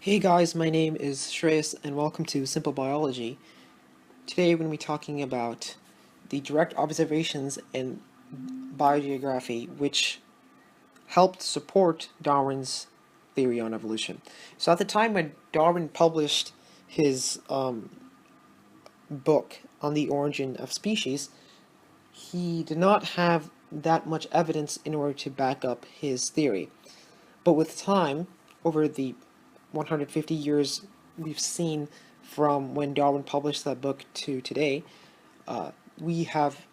Hey guys, my name is Shreyas and welcome to Simple Biology. Today we're going to be talking about the direct observations in biogeography which helped support Darwin's theory on evolution. So at the time when Darwin published his book on the origin of species, he did not have that much evidence in order to back up his theory. But with time, over the 150 years we've seen from when Darwin published that book to today, we have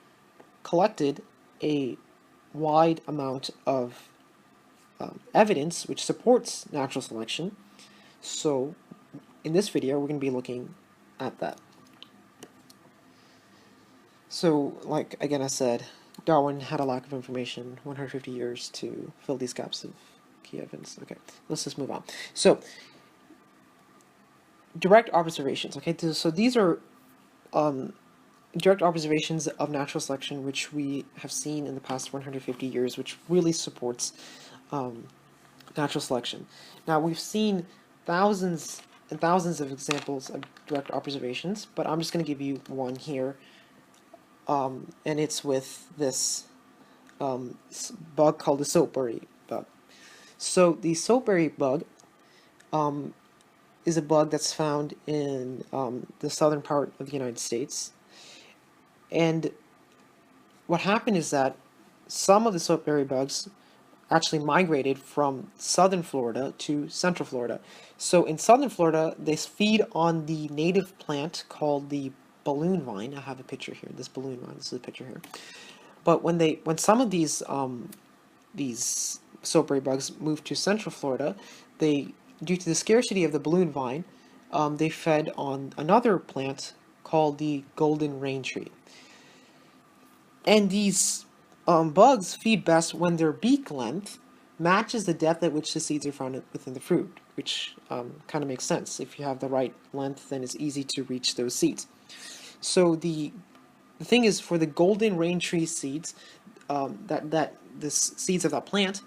collected a wide amount of evidence which supports natural selection. So in this video, we're going to be looking at that. So, like again I said, Darwin had a lack of information, 150 years to fill these gaps of key evidence. Okay, let's just move on. So, direct observations. Okay, so these are direct observations of natural selection, which we have seen in the past 150 years, which really supports natural selection. Now, we've seen thousands and thousands of examples of direct observations, but I'm just going to give you one here, and it's with this bug called the soapberry bug. So the soapberry bug is a bug that's found in the southern part of the United States. And what happened is that some of the soapberry bugs actually migrated from southern Florida to central Florida. So in southern Florida, they feed on the native plant called the balloon vine. I have a picture here. This balloon vine. This is a picture here. But when some of these soapberry bugs moved to central Florida, due to the scarcity of the balloon vine, they fed on another plant called the golden rain tree. And these bugs feed best when their beak length matches the depth at which the seeds are found within the fruit, which kind of makes sense. If you have the right length, then it's easy to reach those seeds. So the thing is, for the golden rain tree seeds, the seeds of that plant,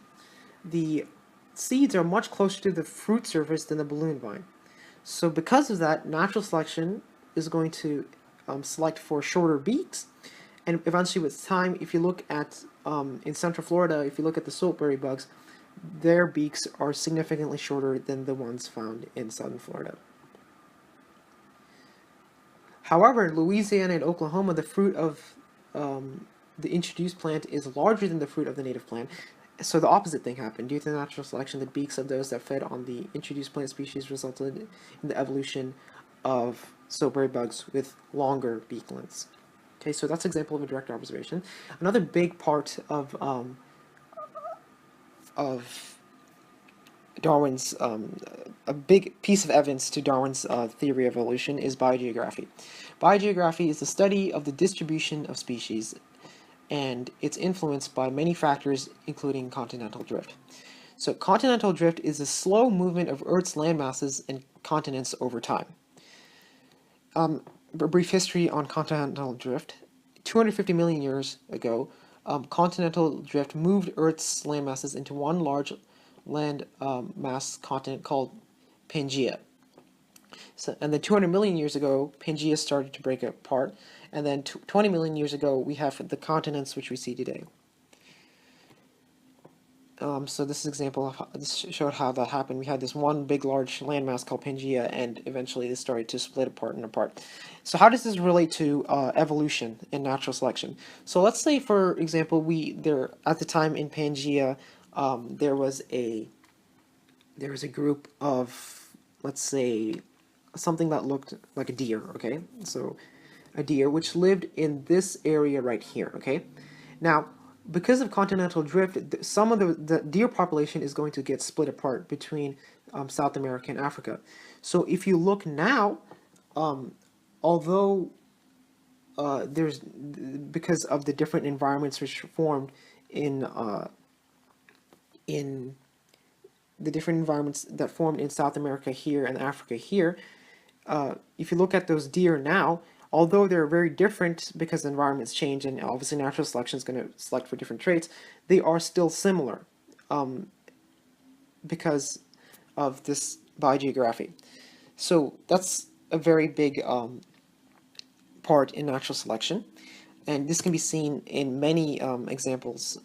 the seeds are much closer to the fruit surface than the balloon vine. So because of that, natural selection is going to select for shorter beaks. And eventually with time, if you look at, in central Florida, if you look at the soapberry bugs, their beaks are significantly shorter than the ones found in southern Florida. However, in Louisiana and Oklahoma, the fruit of the introduced plant is larger than the fruit of the native plant. So the opposite thing happened. Due to natural selection, the beaks of those that fed on the introduced plant species resulted in the evolution of soapberry bugs with longer beak lengths. Okay, so that's an example of a direct observation. Another big part of Darwin's, a big piece of evidence to Darwin's theory of evolution is biogeography. Biogeography is the study of the distribution of species, and it's influenced by many factors, including continental drift. So continental drift is the slow movement of Earth's landmasses and continents over time. A brief history on continental drift. 250 million years ago, continental drift moved Earth's landmasses into one large land mass continent called Pangaea. So, and then 200 million years ago, Pangaea started to break apart, and then 20 million years ago, we have the continents which we see today. So this is an example of this showed how that happened. We had this one big large landmass called Pangaea, and eventually this started to split apart and apart. So how does this relate to evolution and natural selection? So let's say, for example, at the time in Pangaea, there was a group of, let's say, something that looked like a deer. Okay, so a deer which lived in this area right here. Okay, now, because of continental drift, some of the deer population is going to get split apart between South America and Africa. So if you look now, although because of the different environments which formed in the different environments that formed in South America here and Africa here, if you look at those deer now, although they're very different because the environments change and obviously natural selection is going to select for different traits, they are still similar because of this biogeography. So that's a very big part in natural selection, and this can be seen in many examples,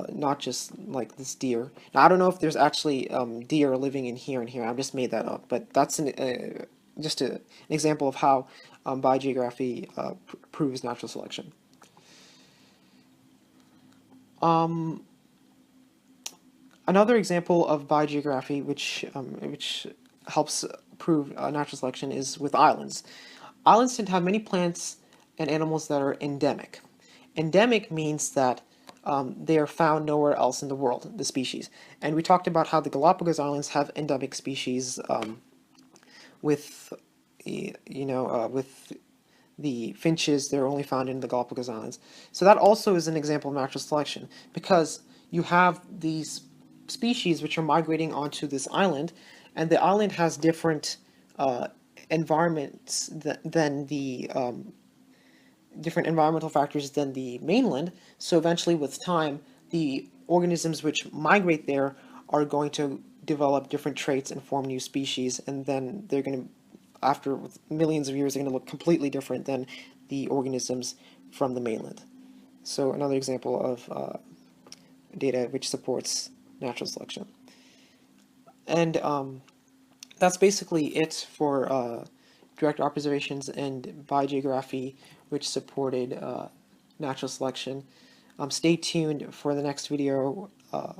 not just like this deer. Now, I don't know if there's actually deer living in here and here. I just made that up, but that's just an example of how biogeography proves natural selection. Another example of biogeography, which helps prove natural selection, is with islands. Islands tend to have many plants and animals that are endemic. Endemic means that they are found nowhere else in the world, the species. And we talked about how the Galapagos Islands have endemic species with, with the finches, they're only found in the Galapagos Islands. So that also is an example of natural selection, because you have these species which are migrating onto this island, and the island has different environments than the different environmental factors than the mainland. So eventually, with time, the organisms which migrate there are going to develop different traits and form new species, and then they're going to, after millions of years, they're going to look completely different than the organisms from the mainland. So another example of data which supports natural selection. And that's basically it for direct observations and biogeography, which supported natural selection. Stay tuned for the next video, but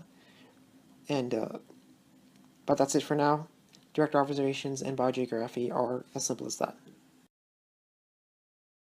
that's it for now. Direct observations and biogeography are as simple as that.